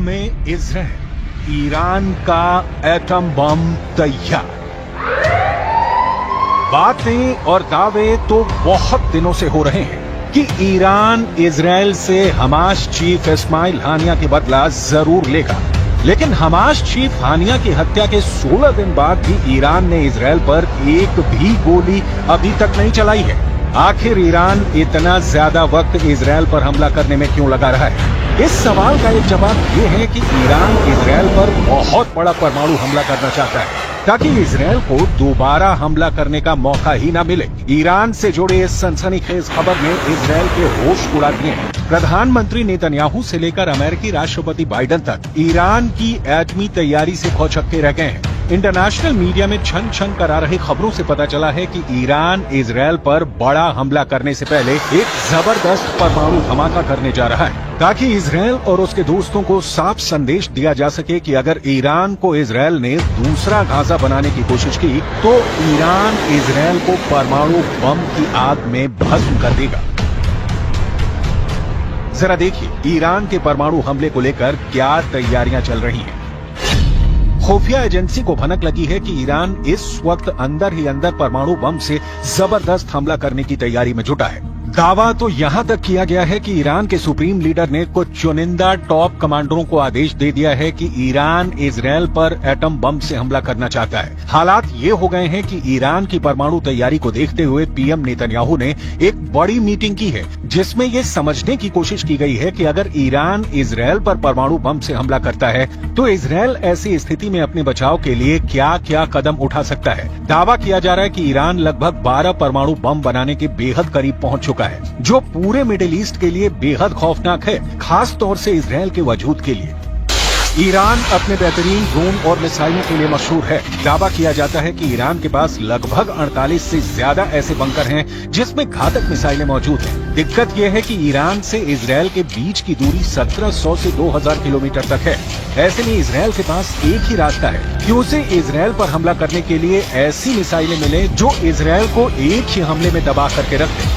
में Israel, Iran का atom bomb तैयार। बातें और दावे तो बहुत दिनों से हो रहे हैं कि ईरान इजराइल से हमास चीफ इस्माइल हानिया के बदला जरूर लेगा, लेकिन हमास चीफ हानिया की हत्या के 16 दिन बाद भी ईरान ने इजराइल पर एक भी गोली अभी तक नहीं चलाई है। आखिर ईरान इतना ज्यादा वक्त इजराइल पर हमला करने में क्यों लगा रहा है? इस सवाल का एक जवाब ये है कि ईरान इजराइल पर बहुत बड़ा परमाणु हमला करना चाहता है ताकि इजराइल को दोबारा हमला करने का मौका ही ना मिले। ईरान से जुड़े इस सनसनीखेज खबर ने इजराइल के होश उड़ा दिए हैं। प्रधानमंत्री नेतन्याहू से लेकर अमेरिकी राष्ट्रपति बाइडेन तक ईरान की एटमी तैयारी से भौचक्के रह गए हैं। इंटरनेशनल मीडिया में छन छन करा रही खबरों से पता चला है कि ईरान इजराइल पर बड़ा हमला करने से पहले एक जबरदस्त परमाणु धमाका करने जा रहा है ताकि इजराइल और उसके दोस्तों को साफ संदेश दिया जा सके कि अगर ईरान को इजराइल ने दूसरा गाजा बनाने की कोशिश की तो ईरान इजराइल को परमाणु बम की आग में भस्म कर देगा। जरा देखिए ईरान के परमाणु हमले को लेकर क्या तैयारियां चल रही हैं। खुफिया एजेंसी को भनक लगी है कि ईरान इस वक्त अंदर ही अंदर परमाणु बम से जबरदस्त हमला करने की तैयारी में जुटा है। दावा तो यहां तक किया गया है कि ईरान के सुप्रीम लीडर ने कुछ चुनिंदा टॉप कमांडरों को आदेश दे दिया है कि ईरान इजराइल पर एटम बम से हमला करना चाहता है। हालात ये हो गए हैं कि ईरान की परमाणु तैयारी को देखते हुए पीएम नेतन्याहू ने एक बड़ी मीटिंग की है जिसमें ये समझने की कोशिश की गई है कि अगर ईरान इजराइल पर परमाणु बम से हमला करता है तो इजराइल ऐसी स्थिति में अपने बचाव के लिए क्या क्या कदम उठा सकता है। दावा किया जा रहा है कि ईरान लगभग 12 परमाणु बम बनाने के बेहद करीब पहुंच चुका है, जो पूरे मिडिल ईस्ट के लिए बेहद खौफनाक है, खास तौर से इजराइल के वजूद के लिए। ईरान अपने बेहतरीन ड्रोन और मिसाइलों के लिए मशहूर है। दावा किया जाता है कि ईरान के पास लगभग 48 से ज्यादा ऐसे बंकर हैं जिसमें घातक मिसाइलें मौजूद हैं। दिक्कत यह है कि ईरान से इजराइल के बीच की दूरी 1700 से 2000 किलोमीटर तक है। ऐसे में इजराइल के पास एक ही रास्ता है कि उसे इजराइल पर हमला करने के लिए ऐसी मिसाइलें मिले जो इजराइल को एक ही हमले में दबा करके रख दे।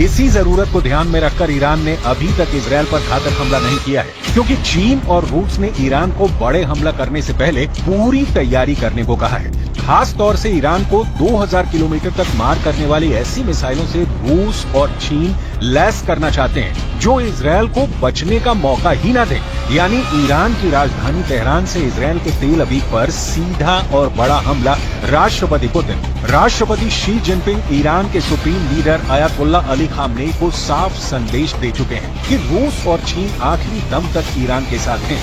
इसी जरूरत को ध्यान में रखकर ईरान ने अभी तक इजराइल पर घातक हमला नहीं किया है, क्योंकि चीन और रूस ने ईरान को बड़े हमला करने से पहले पूरी तैयारी करने को कहा है। खास तौर से ईरान को 2000 किलोमीटर तक मार करने वाली ऐसी मिसाइलों से रूस और चीन लैस करना चाहते हैं जो इजराइल को बचने का मौका ही न दे। यानी ईरान की राजधानी तेहरान से इजराइल के तेल अवीव पर सीधा और बड़ा हमला राष्ट्रपति पुतिन, राष्ट्रपति शी जिनपिंग ईरान के supreme leader Ayatollah Ali Khamenei को साफ संदेश दे चुके हैं कि रूस और चीन आखिरी दम तक ईरान के साथ हैं।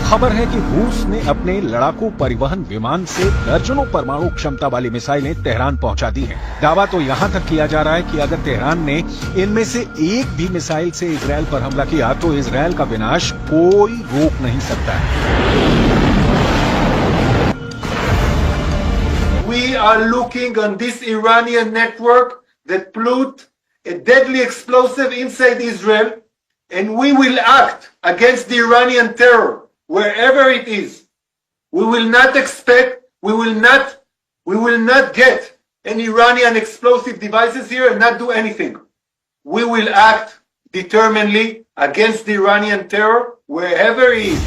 खबर है कि रूस ने अपने लड़ाकू परिवहन विमान से दर्जनों परमाणु क्षमता वाली मिसाइलें तेहरान पहुंचा दी हैं। दावा तो यहां तक किया जा रहा है कि अगर तेहरान ने इनमें से एक भी मिसाइल से इजराइल पर हमला किया तो इजराइल का विनाश कोई रोक नहीं सकता है। We are looking on this Iranian network that put a deadly explosive inside Israel, and we will act against the Iranian terror wherever it is. We will not expect, we will not get any Iranian explosive devices here and not do anything. We will act determinedly against the Iranian terror wherever it is.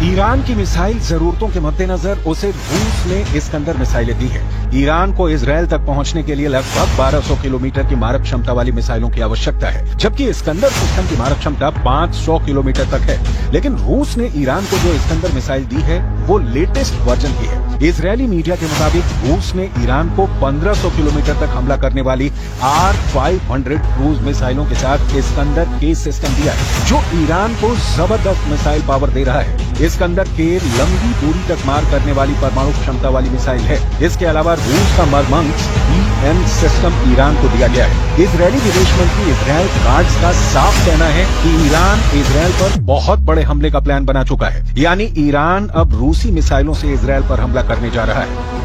Iran की missile जरूरतों के मद्देनजर उसे रूस ने Iskander मिसाइलें दी है। Iran को इजराइल तक पहुंचने के लिए लगभग 1200 किलोमीटर की मारक क्षमता वाली मिसाइलों की आवश्यकता है, जबकि इस्कंदर सिस्टम की मारक क्षमता 500 किलोमीटर तक है। लेकिन रूस ने ईरान को जो इस्कंदर मिसाइल दी है वो लेटेस्ट वर्जन की है। इजरायली मीडिया के मुताबिक रूस ने ईरान को 1500 किलोमीटर तक हमला करने वाली R-500 क्रूज मिसाइलों के साथ इस्कंदर के सिस्टम दिया है, जो ईरान को जबरदस्त मिसाइल पावर दे रहा है। इस्कंदर के लंबी दूरी तक मार करने वाली परमाणु क्षमता वाली मिसाइल है। इसके अलावा रूस का मरमंग्स BM सिस्टम ईरान को दिया गया है। इजरायली विदेश मंत्री इजराइल काट्ज का साफ कहना है कि ईरान इजराइल पर बहुत बड़े हमले का प्लान बना चुका है। यानी ईरान अब रूसी मिसाइलों से इजराइल पर हमला करने जा रहा है।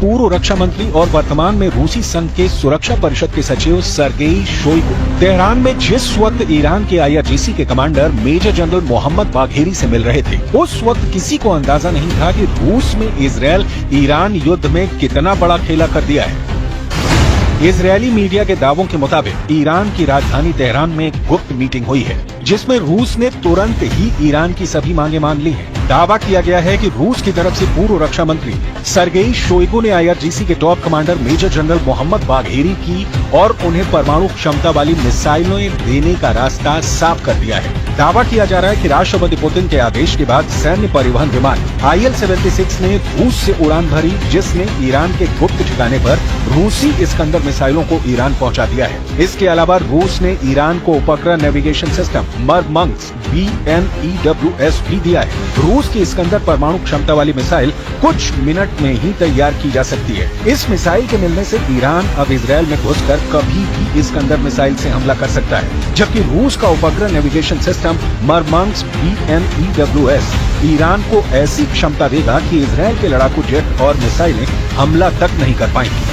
पूर्व रक्षा मंत्री और वर्तमान में रूसी संघ के सुरक्षा परिषद के सचिव सर्गेई शोइगु तेहरान में जिस वक्त ईरान के IRGC के commander major general Mohammad Bagheri से मिल रहे थे, उस वक्त किसी को अंदाजा नहीं था कि रूस में इजरायल ईरान युद्ध में कितना बड़ा खेला कर दिया है। इजरायली मीडिया के दावों के मुताबिक ईरान की राजधानी तेहरान में एक गुप्त मीटिंग हुई है, जिसमें रूस ने तुरंत ही ईरान की सभी मांगे मान ली हैं। दावा किया गया है कि रूस की तरफ से पूर्व रक्षा मंत्री सर्गेई शोइगु ने IRGC के top commander major general Mohammad Bagheri की और उन्हें परमाणु क्षमता वाली मिसाइलें देने का रास्ता साफ कर दिया है। दावा किया जा रहा है कि राष्ट्रपति पुतिन के आदेश के बाद सैन्य परिवहन विमान IL-76 ने रूस से उड़ान भरी, जिसने ईरान के गुप्त ठिकाने पर रूसी इस्कंदर मिसाइलों को ईरान पहुंचा दिया है। इसके अलावा रूस ने ईरान को उपग्रह नेविगेशन सिस्टम मरमंग्स BNEWS भी दिया है। रूस की इस्कंदर परमाणु क्षमता वाली मिसाइल कुछ मिनट में ही तैयार की जा सकती है। इस मिसाइल के मिलने से ईरान अब इजरायल में घुसकर कभी भी इस्कंदर मिसाइल से हमला कर सकता है, जबकि रूस का उपग्रह नेविगेशन सिस्टम मरमंग्स BNEWS ईरान को ऐसी क्षमता देगा कि इजरायल के लड़ाकू जेट और मिसाइलें हमला तक नहीं कर पाएंगी।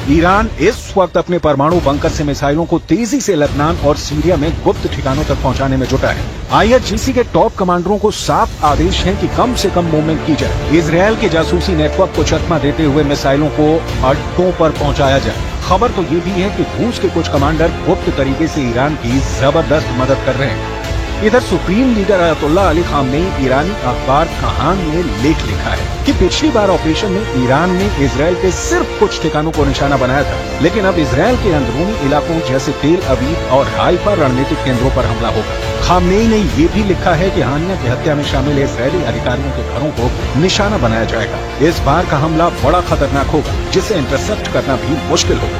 ईरान इस वक्त अपने परमाणु बंकर से मिसाइलों को तेजी से लेबनान और सीरिया में गुप्त ठिकानों तक पहुंचाने में जुटा है। IRGC के टॉप कमांडरों को साफ आदेश है कि कम से कम मूवमेंट की जाए, इजरायल के जासूसी नेटवर्क को चकमा देते हुए मिसाइलों को अड्डों पर पहुंचाया जाए। खबर तो ये भी है कि रूस के कुछ कमांडर गुप्त तरीके से ईरान की जबरदस्त मदद कर रहे हैं। इधर supreme leader Ayatollah Ali Khamenei ईरानी अखबार कहान में लेख लिखा है कि पिछली बार ऑपरेशन में ईरान ने इजरायल के सिर्फ कुछ ठिकानों को निशाना बनाया था, लेकिन अब इजरायल के अंदरूनी इलाकों जैसे तेल अवीव और हाइफा रणनीतिक केंद्रों पर हमला होगा। खामनेई ने ये भी लिखा है कि हानिया की हत्या में शामिल इजरायली अधिकारियों के घरों को निशाना बनाया जाएगा। इस बार का हमला बड़ा खतरनाक होगा, जिसे इंटरसेप्ट करना भी मुश्किल होगा।